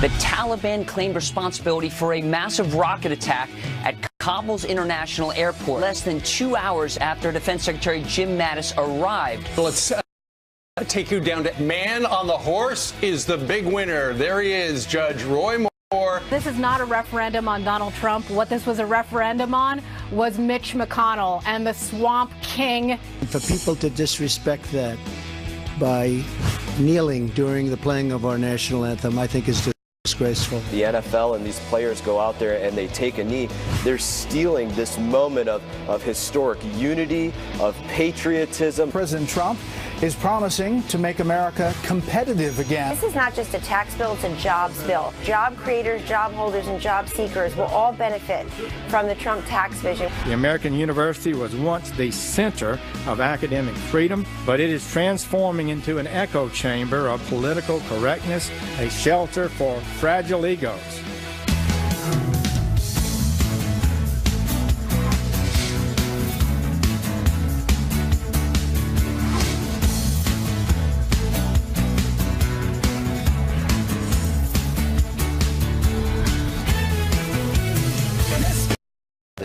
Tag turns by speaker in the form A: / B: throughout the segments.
A: The Taliban claimed responsibility for a massive rocket attack at Kabul's international airport less than 2 hours after Defense Secretary Jim Mattis arrived.
B: Let's take you down to man on the horse is the big winner. There he is, Judge Roy Moore.
C: This is not a referendum on Donald Trump. What this was a referendum on was Mitch McConnell and the Swamp King.
D: For people to disrespect that by kneeling during the playing of our national anthem, I think is disgraceful.
E: The NFL and these players go out there and they take a knee. They're stealing this moment of historic unity, of patriotism.
F: President Trump is promising to make America competitive again.
G: This is not just a tax bill, it's a jobs bill. Job creators, job holders, and job seekers will all benefit from the Trump tax vision.
H: The American university was once the center of academic freedom, but it is transforming into an echo chamber of political correctness, a shelter for fragile egos.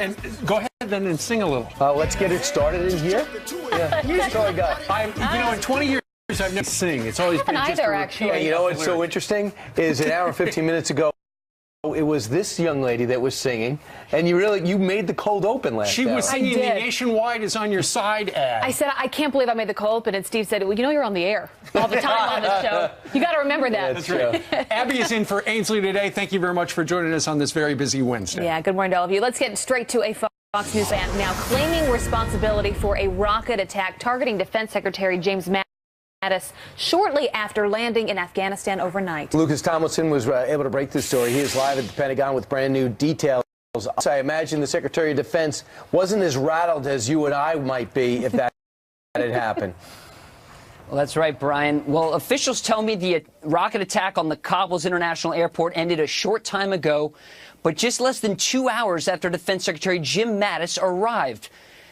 B: And go ahead then and sing a little.
E: Let's get it started in here. Yeah, that's all I got.
B: In 20 years, I've never sing. It's always been just
I: either, actually.
E: Yeah, you know what's so interesting is an hour and 15 minutes ago, it was this young lady that was singing, and you made the cold open last
B: She was
E: hour.
B: singing the Nationwide is on your side ad.
I: I said, I can't believe I made the cold open, and Steve said, well, you know you're on the air all the time on the show. You got to remember that.
B: That's right. Abby is in for Ainsley today. Thank you very much for joining us on this very busy Wednesday.
I: Yeah, good morning to all of you. Let's get straight to a Fox News ad now claiming responsibility for a rocket attack targeting Defense Secretary James Mattis shortly after landing in Afghanistan overnight.
E: Lucas Tomlinson was able to break this story. He is live at the Pentagon with brand new details. I imagine the Secretary of Defense wasn't as rattled as you and I might be if that had happened.
A: Well, that's right, Brian. Well, officials tell me the rocket attack on the Kabul's international airport ended a short time ago, but just less than 2 hours after Defense Secretary Jim Mattis arrived.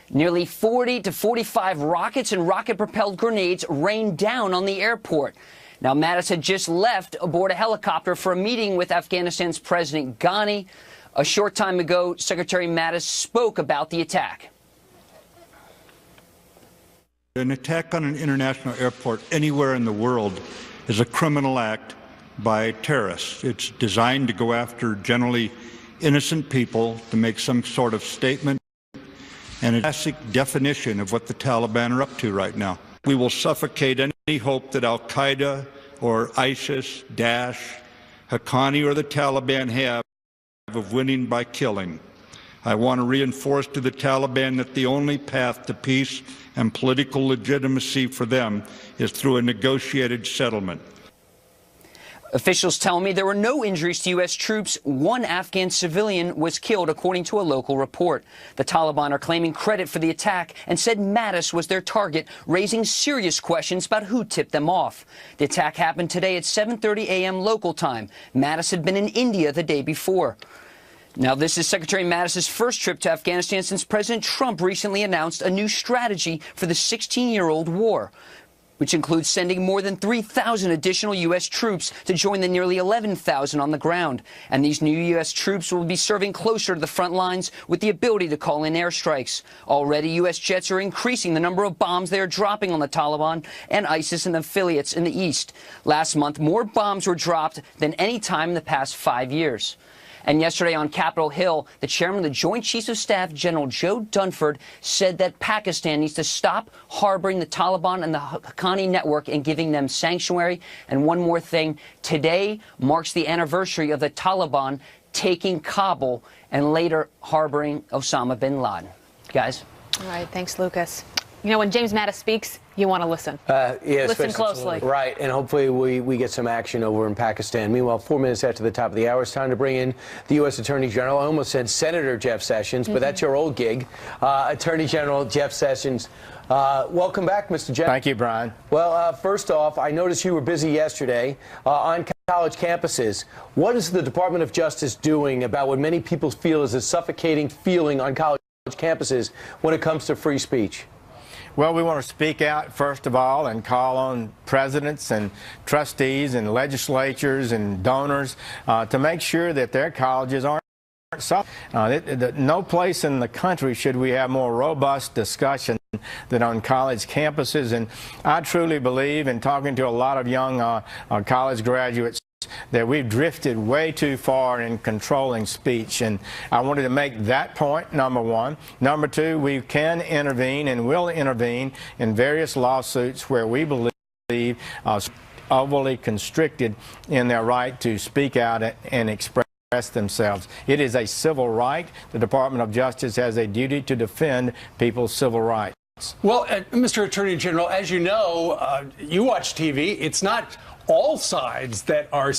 A: Nearly 40 to 45 rockets and rocket-propelled grenades rained down on the airport. Now, Mattis had just left aboard a helicopter for a meeting with Afghanistan's President Ghani. A short time ago, Secretary Mattis spoke about the attack.
J: An attack on an international airport anywhere in the world is a criminal act by terrorists. It's designed to go after generally innocent people to make some sort of statement, and a classic definition of what the Taliban are up to right now. We will suffocate any hope that Al-Qaeda or ISIS, Daesh, Haqqani, or the Taliban have of winning by killing. I want to reinforce to the Taliban that the only path to peace and political legitimacy for them is through a negotiated settlement.
A: Officials tell me there were no injuries to U.S. troops. One Afghan civilian was killed, according to a local report. The Taliban are claiming credit for the attack and said Mattis was their target, raising serious questions about who tipped them off. The attack happened today at 7:30 a.m. local time. Mattis had been in India the day before. Now, this is Secretary Mattis's first trip to Afghanistan since President Trump recently announced a new strategy for the 16-year-old war, which includes sending more than 3,000 additional U.S. troops to join the nearly 11,000 on the ground. And these new U.S. troops will be serving closer to the front lines with the ability to call in airstrikes. Already, U.S. jets are increasing the number of bombs they are dropping on the Taliban and ISIS and affiliates in the east. Last month, more bombs were dropped than any time in the past 5 years. And yesterday on Capitol Hill, the chairman of the Joint Chiefs of Staff, General Joe Dunford, said that Pakistan needs to stop harboring the Taliban and the Haqqani network and giving them sanctuary. And one more thing, today marks the anniversary of the Taliban taking Kabul and later harboring Osama bin Laden. Guys?
I: All right, thanks, Lucas. You know, when James Mattis speaks, you want to listen. Listen closely.
E: Right, and hopefully we get some action over in Pakistan. Meanwhile, 4 minutes after the top of the hour, it's time to bring in the U.S. Attorney General. I almost said Senator Jeff Sessions, but that's your old gig. Attorney General Jeff Sessions. Welcome back, Mr. Jeff.
H: Thank you, Brian.
E: Well, first off, I noticed you were busy yesterday on college campuses. What is the Department of Justice doing about what many people feel is a suffocating feeling on college campuses when it comes to free speech?
H: Well, we want to speak out, first of all, and call on presidents and trustees and legislatures and donors to make sure that their colleges aren't no place in the country should we have more robust discussion than on college campuses. And I truly believe, in talking to a lot of young college graduates, that we've drifted way too far in controlling speech. And I wanted to make that point, number one. Number two, we can intervene and will intervene in various lawsuits where we believe overly constricted in their right to speak out and express themselves. It is a civil right. The Department of Justice has a duty to defend people's civil rights.
B: Well, Mr. Attorney General, as you know, you watch TV. It's not all sides that are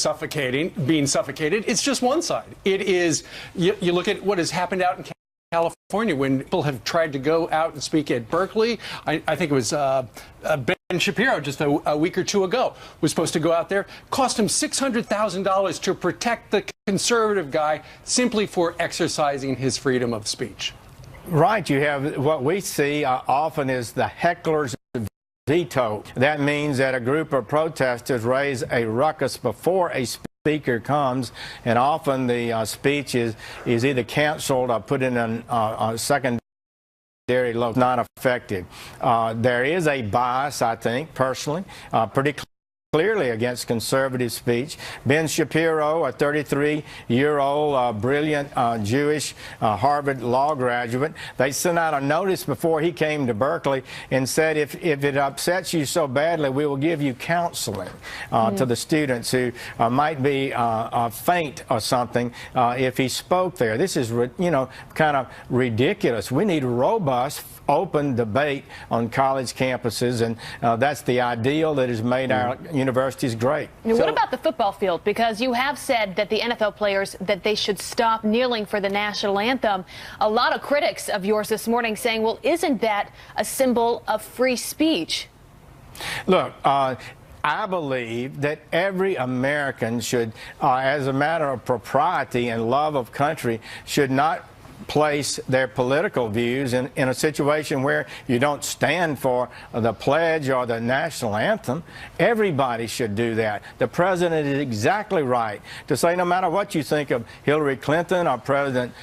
B: being suffocated. It's just one side. It is, you look at what has happened out in California when people have tried to go out and speak at Berkeley. I think it was Ben Shapiro just a week or two ago was supposed to go out there. Cost him $600,000 to protect the conservative guy simply for exercising his freedom of speech.
H: Right. You have what we see often is the heckler's veto. That means that a group of protesters raise a ruckus before a speaker comes, and often the speech is either canceled or put in a secondary not effective. There is a bias, I think, personally, pretty clearly against conservative speech. Ben Shapiro, a 33-year-old brilliant Jewish Harvard law graduate, they sent out a notice before he came to Berkeley and said, if it upsets you so badly, we will give you counseling to the students who might be faint or something if he spoke there. This is, kind of ridiculous. We need robust, open debate on college campuses, and that's the ideal that has made our universities great.
I: What about the football field? Because you have said that the NFL players, that they should stop kneeling for the national anthem. A lot of critics of yours this morning saying, well, isn't that a symbol of free speech?
H: Look, I believe that every American should, as a matter of propriety and love of country, should not place their political views in a situation where you don't stand for the pledge or the national anthem. Everybody should do that. The president is exactly right to say no matter what you think of Hillary Clinton or President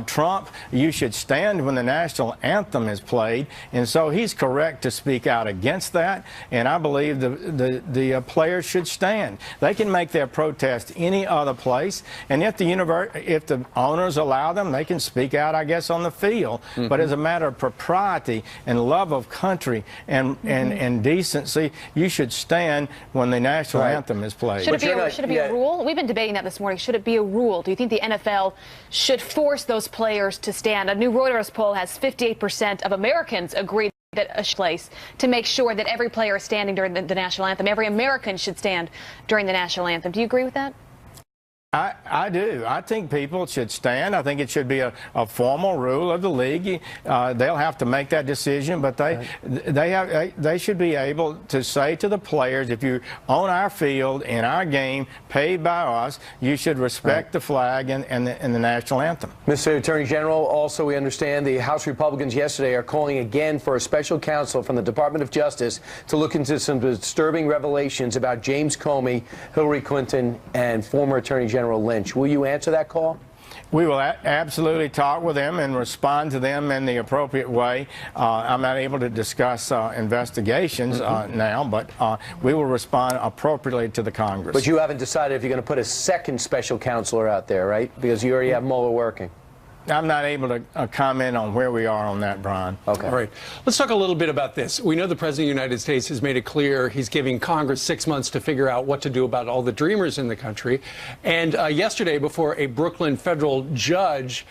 H: Trump, you should stand when the national anthem is played. And so he's correct to speak out against that, and I believe the players should stand. They can make their protest any other place, and if the owners allow them, they can speak out, I guess, on the field. But as a matter of propriety and love of country and decency, you should stand when the national anthem is played.
I: Should it be a rule? We've been debating that this morning. Should it be a rule? Do you think the NFL should force those players to stand? A new Reuters poll has 58% of Americans agree that a place to make sure that every player is standing during the national anthem. Every American should stand during the national anthem. Do you agree with that?
H: I do. I think people should stand. I think it should be a formal rule of the league. They'll have to make that decision, but they should be able to say to the players, if you're on our field in our game, paid by us, you should respect the flag and the national anthem.
E: Mr. Attorney General, also we understand the House Republicans yesterday are calling again for a special counsel from the Department of Justice to look into some disturbing revelations about James Comey, Hillary Clinton, and former Attorney General Lynch. Will you answer that call?
H: We will absolutely talk with them and respond to them in the appropriate way. I'm not able to discuss investigations now, but we will respond appropriately to the Congress.
E: But you haven't decided if you're going to put a second special counselor out there, right? Because you already have Mueller working.
H: I'm not able to comment on where we are on that, Brian.
B: Okay. All right. Let's talk a little bit about this. We know the President of the United States has made it clear he's giving Congress 6 months to figure out what to do about all the dreamers in the country. And yesterday, before a Brooklyn federal judge,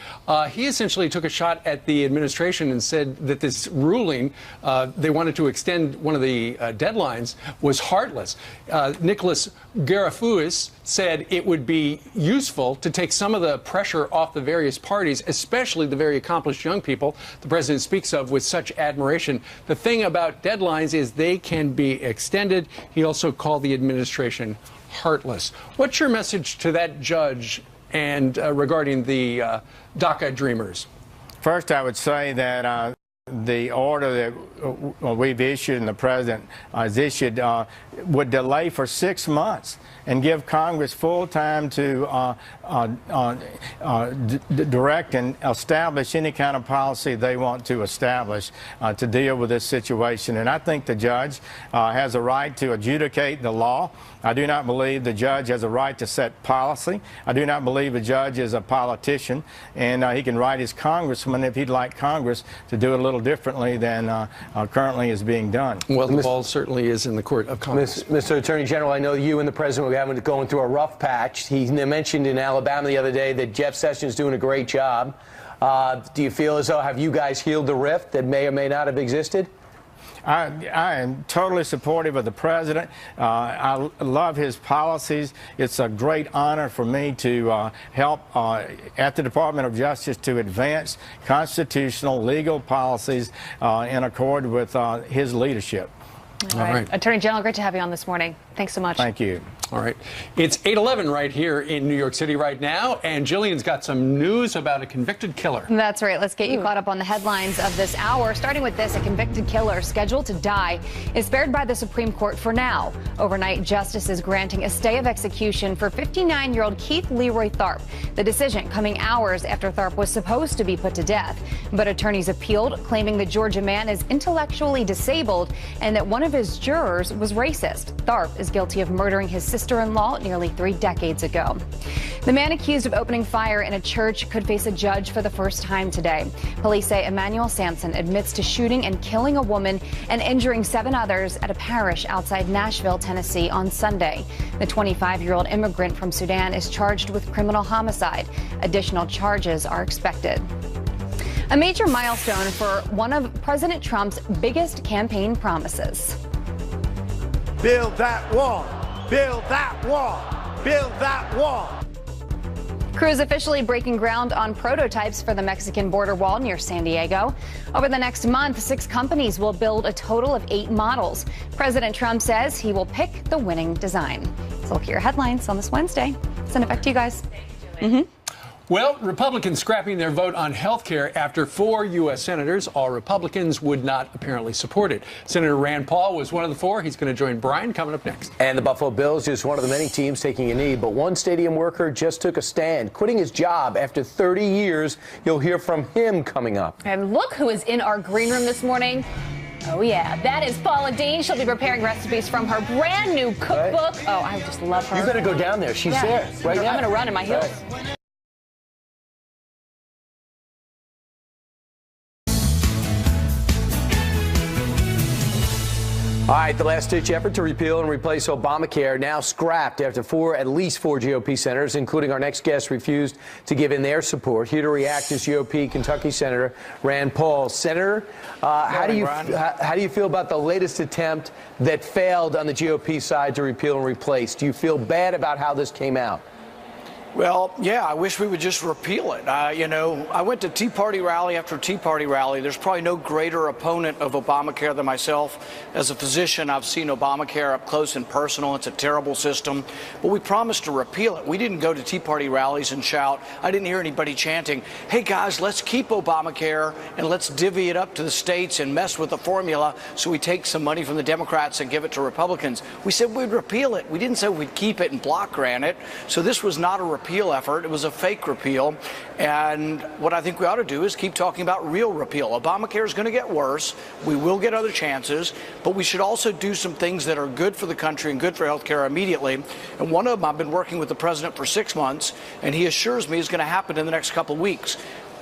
B: he essentially took a shot at the administration and said that this ruling, they wanted to extend one of the deadlines, was heartless. Nicholas Garafouis said it would be useful to take some of the pressure off the various parties, especially the very accomplished young people the president speaks of with such admiration. The thing about deadlines is they can be extended. He also called the administration heartless. What's your message to that judge and regarding the DACA dreamers?
H: First, I would say that the order that we've issued and the president has issued would delay for 6 months and give Congress full time to direct and establish any kind of policy they want to establish to deal with this situation. And I think the judge has a right to adjudicate the law. I do not believe the judge has a right to set policy. I do not believe the judge is a politician, and he can write his congressman if he'd like Congress to do it a little differently than currently is being done.
B: Well, the ball certainly is in the court of Congress.
E: Mr. Attorney General, I know you and the president were going through a rough patch. He mentioned in Alabama the other day that Jeff Sessions is doing a great job. Do you feel as though, have you guys healed the rift that may or may not have existed?
H: I am totally supportive of the president. I love his policies. It's a great honor for me to help at the Department of Justice to advance constitutional legal policies in accord with his leadership.
I: All right. Attorney General, great to have you on this morning. Thanks so much.
H: Thank you.
B: All right. It's 8:11 right here in New York City right now, and Jillian's got some news about a convicted killer.
K: That's right. Let's get you caught up on the headlines of this hour. Starting with this, a convicted killer scheduled to die is spared by the Supreme Court for now. Overnight, justice is granting a stay of execution for 59-year-old Keith Leroy Tharp. The decision coming hours after Tharp was supposed to be put to death. But attorneys appealed, claiming the Georgia man is intellectually disabled and that one of his jurors was racist. Tharp is guilty of murdering his sister-in-law nearly 3 decades ago. The man accused of opening fire in a church could face a judge for the first time today. Police say Emmanuel Sampson admits to shooting and killing a woman and injuring 7 others at a parish outside Nashville, Tennessee on Sunday. The 25-year-old immigrant from Sudan is charged with criminal homicide. Additional charges are expected. A major milestone for one of President Trump's biggest campaign promises.
L: Build that wall. Build that wall. Build that wall.
K: Crews officially breaking ground on prototypes for the Mexican border wall near San Diego. Over the next month, 6 companies will build a total of 8 models. President Trump says he will pick the winning design. So look at your headlines on this Wednesday. Send it back to you guys.
B: Well, Republicans scrapping their vote on health care after 4 U.S. senators, all Republicans, would not apparently support it. Senator Rand Paul was one of the 4. He's going to join Brian coming up next.
E: And the Buffalo Bills is one of the many teams taking a knee, but one stadium worker just took a stand, quitting his job after 30 years. You'll hear from him coming up.
I: And look who is in our green room this morning. Oh, yeah, that is Paula Dean. She'll be preparing recipes from her brand new cookbook. Oh, I just love her.
E: You better go down there. She's there right now.
I: I'm going to run in my heels.
E: All right, the last-ditch effort to repeal and replace Obamacare now scrapped after at least four GOP senators, including our next guest, refused to give in their support. Here to react is GOP Kentucky Senator Rand Paul. Senator, how do you feel about the latest attempt that failed on the GOP side to repeal and replace? Do you feel bad about how this came out?
F: Well, yeah, I wish we would just repeal it. You know, I went to Tea Party rally after Tea Party rally. There's probably no greater opponent of Obamacare than myself. As a physician, I've seen Obamacare up close and personal. It's a terrible system. But we promised to repeal it. We didn't go to Tea Party rallies and shout. I didn't hear anybody chanting, hey, guys, let's keep Obamacare and let's divvy it up to the states and mess with the formula so we take some money from the Democrats and give it to Republicans. We said we'd repeal it. We didn't say we'd keep it and block grant it. So this was not a repeal effort. It was a fake repeal. And what I think we ought to do is keep talking about real repeal. Obamacare is going to get worse. We will get other chances, but we should also do some things that are good for the country and good for health care immediately. And one of them, I've been working with the president for 6 months, and he assures me is going to happen in the next couple of weeks.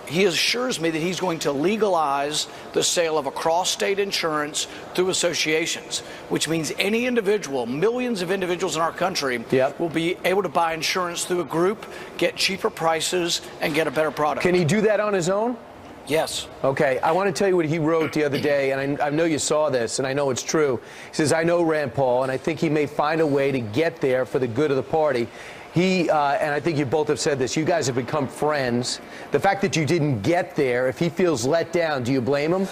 F: He assures me that he's going to legalize the sale of across-state insurance through associations, which means any individual, millions of individuals in our country, will be able to buy insurance through a group, get cheaper prices, and get a better product.
E: Can he do that on his own?
F: Yes.
E: Okay, I want to tell you what he wrote the other day, and I know you saw this, and I know it's true. He says, I know Rand Paul, and I think he may find a way to get there for the good of the party. He, and I think you both have said this, you guys have become friends. The fact that you didn't get there, if he feels let down, do you blame him?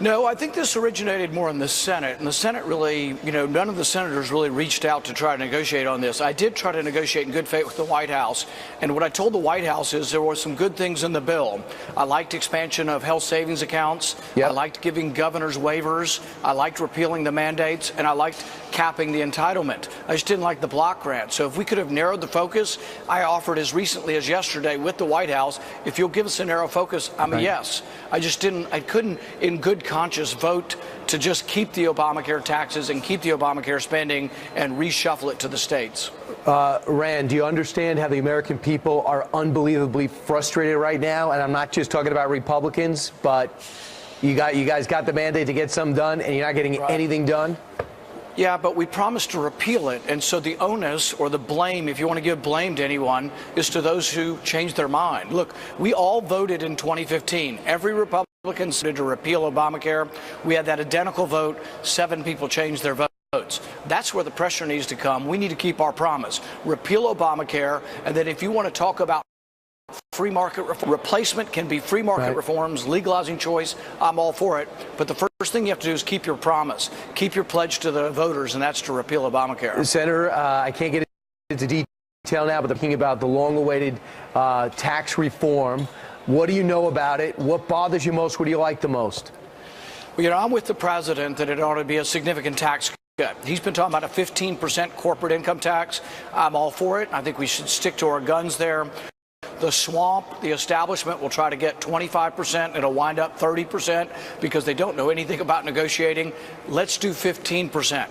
F: No, I think this originated more in the Senate. And the Senate really, none of the senators really reached out to try to negotiate on this. I did try to negotiate in good faith with the White House. And what I told the White House is there were some good things in the bill. I liked expansion of health savings accounts. Yep. I liked giving governors waivers. I liked repealing the mandates. And I liked capping the entitlement. I just didn't like the block grant. So if we could have narrowed the focus, I offered as recently as yesterday with the White House, if you'll give us a narrow focus, I'm a yes. I couldn't in good conscience vote to just keep the Obamacare taxes and keep the Obamacare spending and reshuffle it to the states.
E: Rand, do you understand how the American people are unbelievably frustrated right now? And I'm not just talking about Republicans, but you guys got the mandate to get something done, and you're not getting anything done?
F: Yeah, but we promised to repeal it, and so the onus or the blame, if you want to give blame to anyone, is to those who changed their mind. Look, we all voted in 2015. Every Republican voted to repeal Obamacare. We had that identical vote. 7 people changed their votes. That's where the pressure needs to come. We need to keep our promise. Repeal Obamacare, and then if you want to talk about free market reform, replacement can be free market reforms, legalizing choice. I'm all for it. But the first thing you have to do is keep your promise, keep your pledge to the voters, and that's to repeal Obamacare.
E: Senator, I can't get into detail now, but I'm thinking about the long-awaited tax reform. What do you know about it? What bothers you most? What do you like the most?
F: Well, I'm with the president that it ought to be a significant tax cut. He's been talking about a 15% corporate income tax. I'm all for it. I think we should stick to our guns there. The swamp, the establishment will try to get 25%. It'll wind up 30% because they don't know anything about negotiating. Let's do 15%.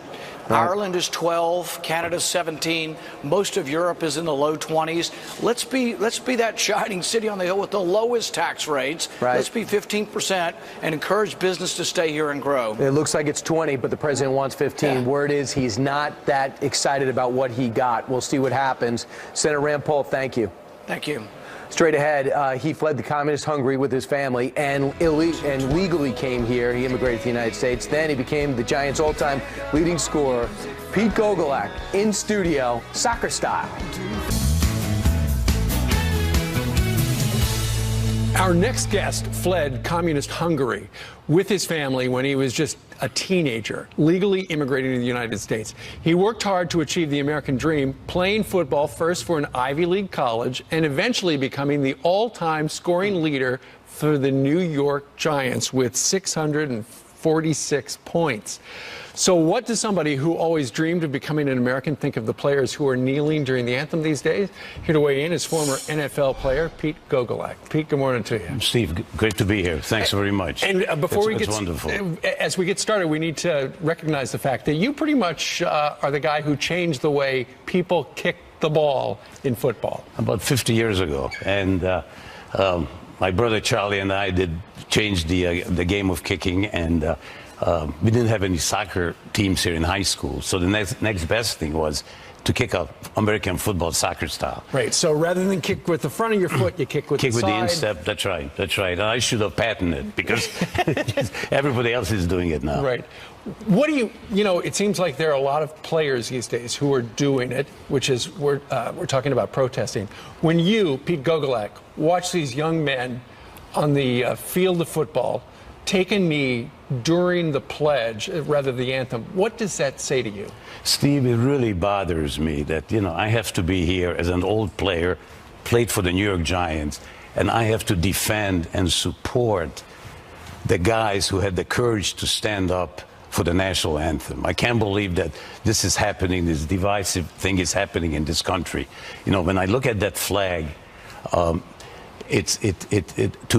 F: Ireland is 12, Canada's 17, most of Europe is in the low 20s. Let's be that shining city on the hill with the lowest tax rates. Let's be 15% and encourage business to stay here and grow.
E: It looks like it's 20, but the president wants 15. Yeah. Word is he's not that excited about what he got. We'll see what happens. Senator Rand Paul, thank you.
F: Thank you.
E: Straight ahead, he fled the communist Hungary with his family and legally came here. He immigrated to the United States. Then he became the Giants' all-time leading scorer. Pete Gogolak in studio, soccer style.
B: Our next guest fled communist Hungary with his family when he was just a teenager, legally immigrating to the United States. He worked hard to achieve the American dream, playing football first for an Ivy League college and eventually becoming the all-time scoring leader for the New York Giants with 646 points. So what does somebody who always dreamed of becoming an American think of the players who are kneeling during the anthem these days? Here to weigh in is former NFL player Pete Gogolak. Pete, good morning to you.
M: Steve, great to be here. Thanks very much.
B: And before
M: it's wonderful.
B: As we get started, we need to recognize the fact that you pretty much are the guy who changed the way people kick the ball in football.
M: About 50 years ago. And my brother Charlie and I did change the game of kicking, and we didn't have any soccer teams here in high school, so the next best thing was to kick up American football soccer style.
B: Right, so rather than kick with the front of your foot, you kick with the side.
M: Kick with the instep, that's right. And I should have patented it because everybody else is doing it now.
B: Right. What do you know, it seems like there are a lot of players these days who are doing it, which is, we're talking about protesting. When you, Pete Gogolak, watch these young men on the field of football take a knee during the pledge, rather the anthem, what does that say to you?
M: Steve, it really bothers me that, I have to be here as an old player, played for the New York Giants, and I have to defend and support the guys who had the courage to stand up for the national anthem. I can't believe that this is happening, this divisive thing is happening in this country. When I look at that flag, to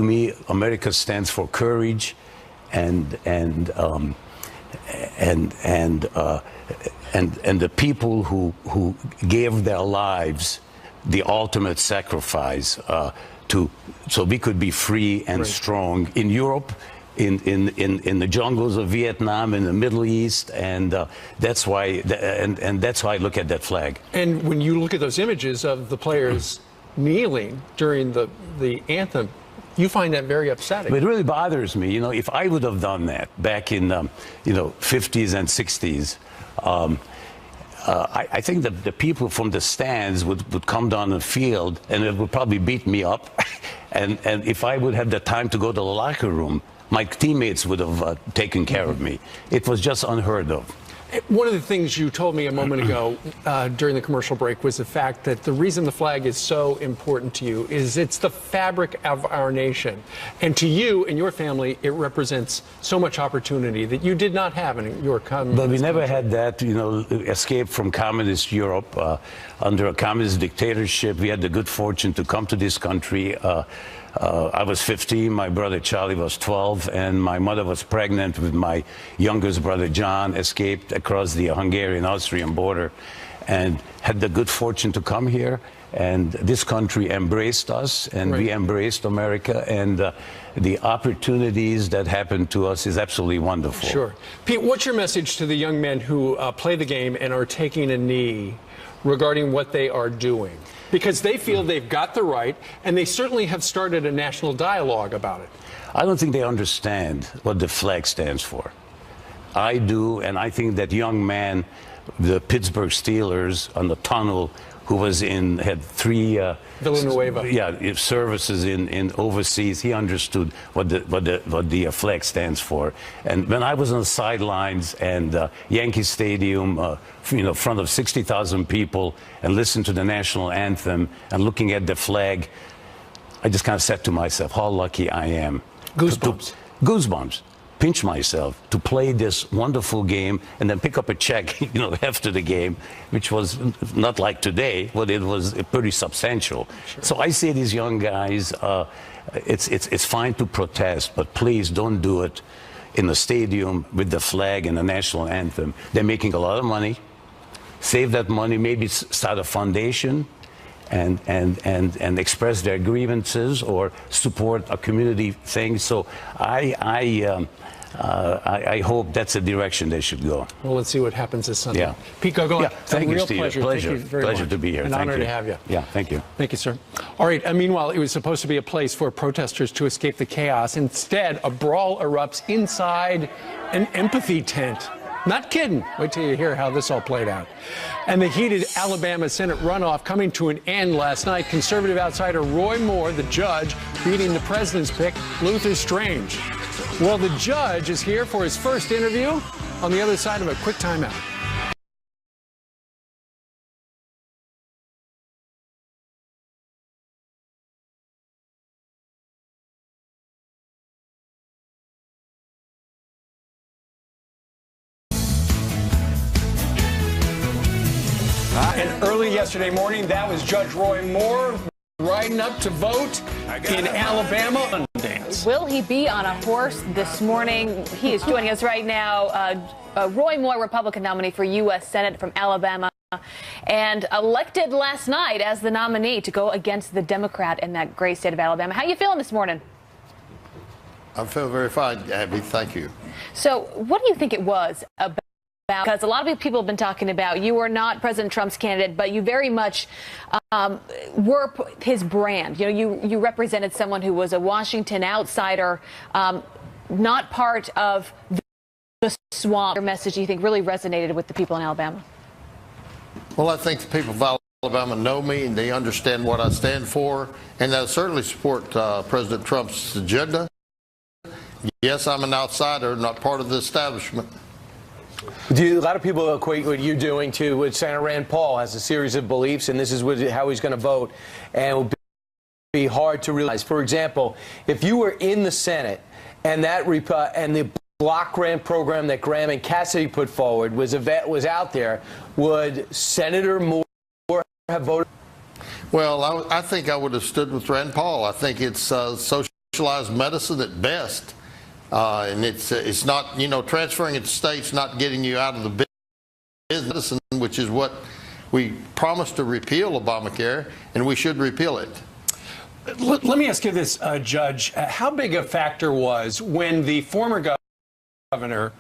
M: me, America stands for courage and the people who gave their lives the ultimate sacrifice so we could be free and strong in Europe, in the jungles of Vietnam, in the Middle East, and that's why that's why I look at that flag.
B: And when you look at those images of the players kneeling during the anthem, you find that very upsetting.
M: It really bothers me. If I would have done that back in 50s and 60s, I think that the people from the stands would come down the field and it would probably beat me up. and if I would have the time to go to the locker room, my teammates would have taken care of me. It was just unheard of.
B: One of the things you told me a moment ago during the commercial break was the fact that the reason the flag is so important to you is it's the fabric of our nation. And to you and your family, it represents so much opportunity that you did not have in your communist
M: But we never
B: country.
M: had that, you know, escape from communist Europe. Under a communist dictatorship, we had the good fortune to come to this country. I was 15, my brother Charlie was 12, and my mother was pregnant with my youngest brother John, escaped across the Hungarian-Austrian border, and had the good fortune to come here. And this country embraced us, and we embraced America, and the opportunities that happened to us is absolutely wonderful.
B: Sure. Pete, what's your message to the young men who play the game and are taking a knee regarding what they are doing? Because they feel they've got the right, and they certainly have started a national dialogue about it.
M: I don't think they understand what the flag stands for. I do, and I think that young man, the Pittsburgh Steelers on the tunnel, who was had 3
B: Villanueva.
M: Services in overseas, he understood what the flag stands for. And when I was on the sidelines and Yankee Stadium, in front of 60,000 people, and listened to the national anthem and looking at the flag, I just kind of said to myself, how lucky I am.
B: Goosebumps.
M: Goosebumps. Pinch myself to play this wonderful game and then pick up a check, after the game, which was not like today, but it was pretty substantial. Sure. So I say these young guys, it's fine to protest, but please don't do it in the stadium with the flag and the national anthem. They're making a lot of money. Save that money, maybe start a foundation and express their grievances or support a community thing. So I hope that's the direction they should go.
B: Well, let's see what happens this Sunday.
M: Yeah.
B: Pete, go on.
M: Yeah, thank you,
B: real
M: Steve.
B: pleasure.
M: Pleasure.
B: Thank you very
M: Pleasure
B: much.
M: to be here.
B: An honor to have you.
M: Yeah, thank you.
B: Thank you, sir. All right. Meanwhile, it was supposed to be a place for protesters to escape the chaos. Instead, a brawl erupts inside an empathy tent. Not kidding. Wait till you hear how this all played out. And the heated Alabama Senate runoff coming to an end last night. Conservative outsider Roy Moore, the judge, beating the president's pick, Luther Strange. Well, the judge is here for his first interview on the other side of a quick timeout. And early yesterday morning, that was Judge Roy Moore riding up to vote in Alabama.
I: Will he be on a horse this morning? He is joining us right now. Roy Moore, Republican nominee for U.S. Senate from Alabama, and elected last night as the nominee to go against the Democrat in that great state of Alabama. How you feeling this morning?
N: I feel very fine, Abby. Thank you.
I: So what do you think it was about? Because a lot of people have been talking about you were not President Trump's candidate, but you very much were his brand. You represented someone who was a Washington outsider, not part of the swamp. Your message, you think, really resonated with the people in Alabama?
N: Well, I think the people of Alabama know me and they understand what I stand for, and they certainly support President Trump's agenda. Yes, I'm an outsider, not part of the establishment.
E: A lot of people equate what you're doing to what Senator Rand Paul has a series of beliefs, and this is how he's going to vote, and it will be hard to realize. For example, if you were in the Senate and the block grant program that Graham and Cassidy put forward was out there, would Senator Moore have voted?
N: Well, I think I would have stood with Rand Paul. I think it's socialized medicine at best. And it's not, transferring it to states, not getting you out of the business, which is what we promised to repeal Obamacare, and we should repeal it.
B: Let me ask you this, Judge. How big a factor was when the former governor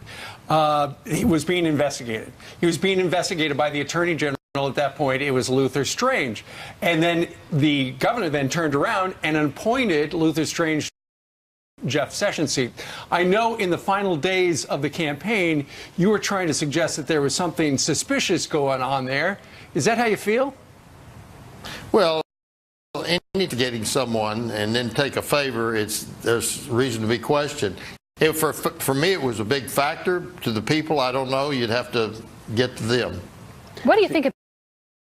B: he was being investigated? He was being investigated by the Attorney General. At that point, it was Luther Strange. And then the governor then turned around and appointed Luther Strange Jeff Sessions' seat. I know in the final days of the campaign, you were trying to suggest that there was something suspicious going on there. Is that how you feel?
N: Well, getting someone and then take a favor, there's reason to be questioned. For me, it was a big factor. To the people, I don't know. You'd have to get to them.
I: What do you think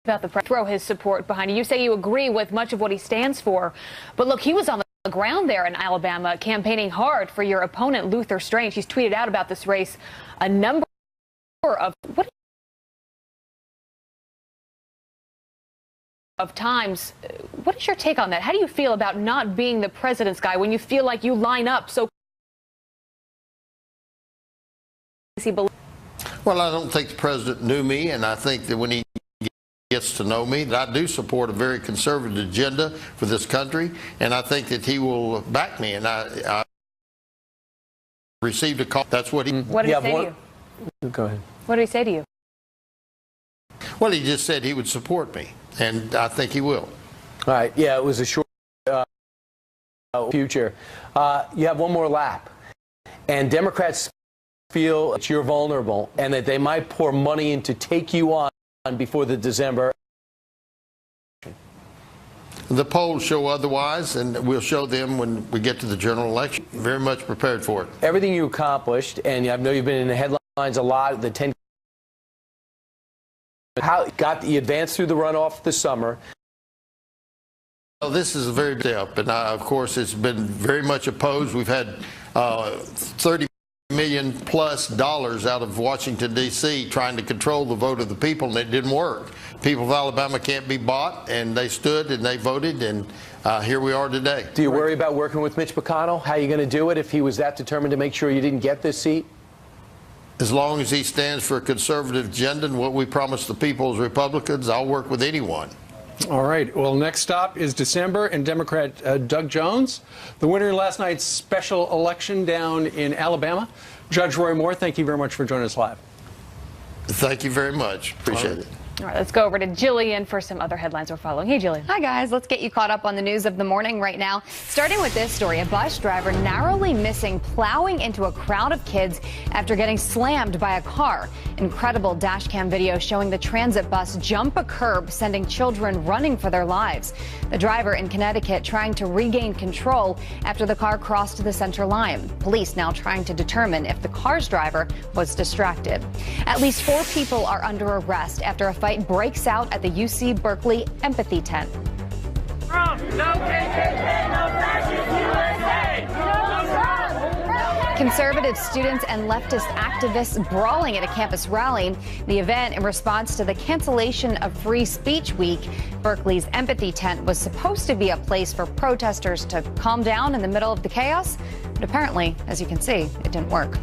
I: about the throw his support behind you? You say you agree with much of what he stands for, but look, he was on the ground there in Alabama campaigning hard for your opponent, Luther Strange. He's tweeted out about this race a number of times. What is your take on that? How do you feel about not being the president's guy when you feel like you line up so?
N: Well, I don't think the president knew me, and I think that when he gets to know me, that I do support a very conservative agenda for this country, and I think that he will back me. And I received a call. That's what he.
I: What did he say to you?
E: Go ahead.
I: What did he say to you?
N: Well, he just said he would support me, and I think he will.
E: All right. Yeah, it was a short future. You have one more lap, and Democrats feel that you're vulnerable and that they might pour money in to take you on before the December.
N: The polls show otherwise, and we'll show them when we get to the general election. Very much prepared for it.
E: Everything you accomplished, and I know you've been in the headlines a lot, the 10. How you advanced through the runoff this summer?
N: Well, this is a very big step, and of course it's been very much opposed. We've had $30 million plus out of Washington, D.C. trying to control the vote of the people, and it didn't work. People of Alabama can't be bought, and they stood and they voted, and here we are today.
E: Do you worry about working with Mitch McConnell? How are you going to do it if he was that determined to make sure you didn't get this seat?
N: As long as he stands for a conservative agenda and what we promised the people as Republicans, I'll work with anyone.
B: All right. Well, next stop is December, and Democrat Doug Jones, the winner in last night's special election down in Alabama. Judge Roy Moore, thank you very much for joining us live.
N: Thank you very much. Appreciate it.
I: All right, let's go over to Jillian for some other headlines we're following. Hey, Jillian.
K: Hi, guys. Let's get you caught up on the news of the morning right now. Starting with this story, a bus driver narrowly missing plowing into a crowd of kids after getting slammed by a car. Incredible dash cam video showing the transit bus jump a curb, sending children running for their lives. The driver in Connecticut trying to regain control after the car crossed the center line. Police now trying to determine if the car's driver was distracted. At least 4 people are under arrest after a fight breaks out at the UC Berkeley Empathy Tent.
O: Trump, no KKK, no fascist USA! No Trump!
K: Conservative students and leftist activists brawling at a campus rally. The event in response to the cancellation of Free Speech Week. Berkeley's Empathy Tent was supposed to be a place for protesters to calm down in the middle of the chaos. But apparently, as you can see, it didn't work.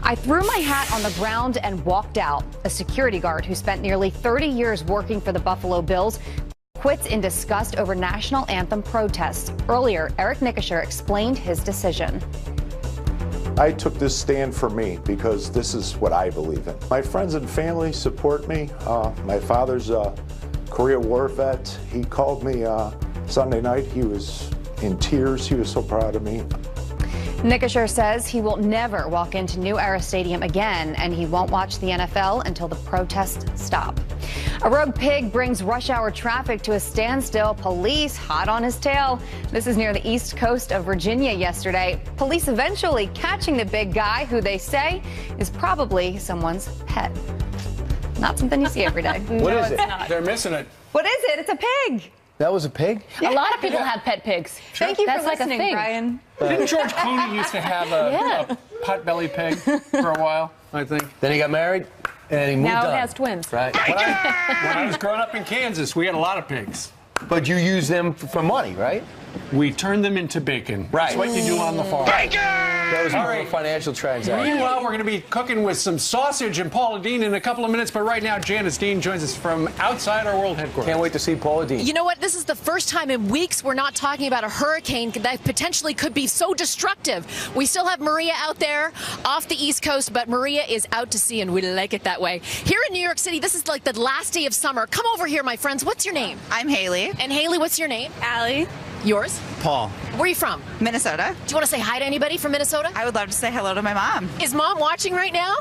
K: I threw my hat on the ground and walked out. A security guard who spent nearly 30 years working for the Buffalo Bills quits in disgust over national anthem protests. Earlier, Eric Nickershire explained his decision.
P: I took this stand for me because this is what I believe in. My friends and family support me. My father's a Korea War vet. He called me Sunday night. He was in tears. He was so proud of me.
K: Nickershire says he will never walk into New Era Stadium again, and he won't watch the NFL until the protests stop. A rogue pig brings rush hour traffic to a standstill. Police hot on his tail. This is near the east coast of Virginia yesterday. Police eventually catching the big guy, who they say is probably someone's pet. Not something you see every day.
E: What is it?
B: They're missing it.
K: What is it? It's a pig.
E: That was a pig?
I: A lot of people have pet pigs.
K: Thank you
I: That's
K: for listening,
I: like a thing.
K: Brian.
B: Didn't George Clooney used to have a pot-bellied pig for a while, I think?
E: Then he got married, and he moved
I: Now
E: on.
I: it has twins.
E: Right.
B: When I was growing up in Kansas, we had a lot of pigs.
E: But you use them for money, right?
B: We turned them into bacon.
E: Right.
B: That's what you do on the farm.
E: That was more of a financial transaction.
B: Meanwhile, we're going to be cooking with some sausage and Paula Deen in a couple of minutes. But right now, Janice Dean joins us from outside our world headquarters.
E: Can't wait to see Paula Deen.
Q: You know what? This is the first time in weeks we're not talking about a hurricane that potentially could be so destructive. We still have Maria out there off the East Coast, but Maria is out to sea, and we like it that way. Here in New York City, this is like the last day of summer. Come over here, my friends. What's your name?
R: I'm Haley.
Q: And Haley, what's your name?
R: Allie.
Q: Yours?
R: Paul.
Q: Where are you from?
R: Minnesota.
Q: Do you want to say hi to anybody from Minnesota?
R: I would love to say hello to my mom.
Q: Is Mom watching right now?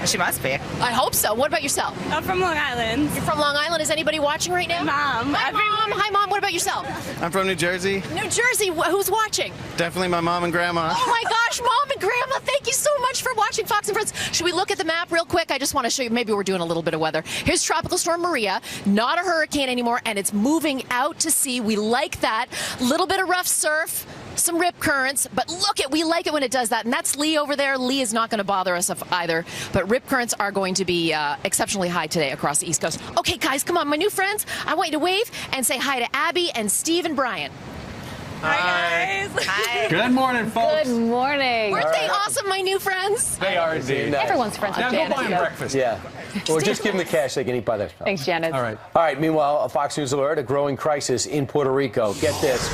R: She must be.
Q: I hope so. What about yourself?
R: I'm from Long Island.
Q: You're from Long Island. Is anybody watching right now?
R: Mom.
Q: Hi, Mom. Hi, Mom. What about yourself?
S: I'm from New Jersey.
Q: New Jersey. Who's watching?
S: Definitely my mom and grandma.
Q: Oh my gosh, Mom and Grandma, thank you so much for watching Fox and Friends. Should we look at the map real quick? I just want to show you, maybe we're doing a little bit of weather. Here's Tropical Storm Maria, not a hurricane anymore, and it's moving out to sea. We like that. A little bit of rough surf, some rip currents, but we like it when it does that. And that's Lee over there. Lee is not going to bother us either, but rip currents are going to be exceptionally high today across the East Coast. Okay, guys, come on, my new friends. I want you to wave and say hi to Abby and Steve and Brian.
R: Hi, guys.
Q: Hi.
B: Good morning, folks.
I: Good morning.
Q: Weren't they awesome, my new friends?
B: They are indeed.
I: Everyone's friends with
B: Now
I: Janet.
B: go buy them breakfast.
E: Yeah. Or just give them the cash they can eat by themselves.
I: Thanks, Janet.
B: All right.
E: All right. Meanwhile, a Fox News alert: a growing crisis in Puerto Rico. Get this: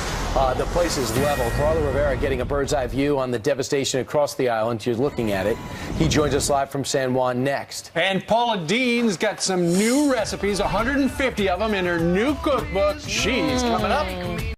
E: the place is level. Carlo Rivera getting a bird's eye view on the devastation across the island. You're looking at it. He joins us live from San Juan next.
B: And Paula Dean's got some new recipes, 150 of them in her new cookbook. She's coming up.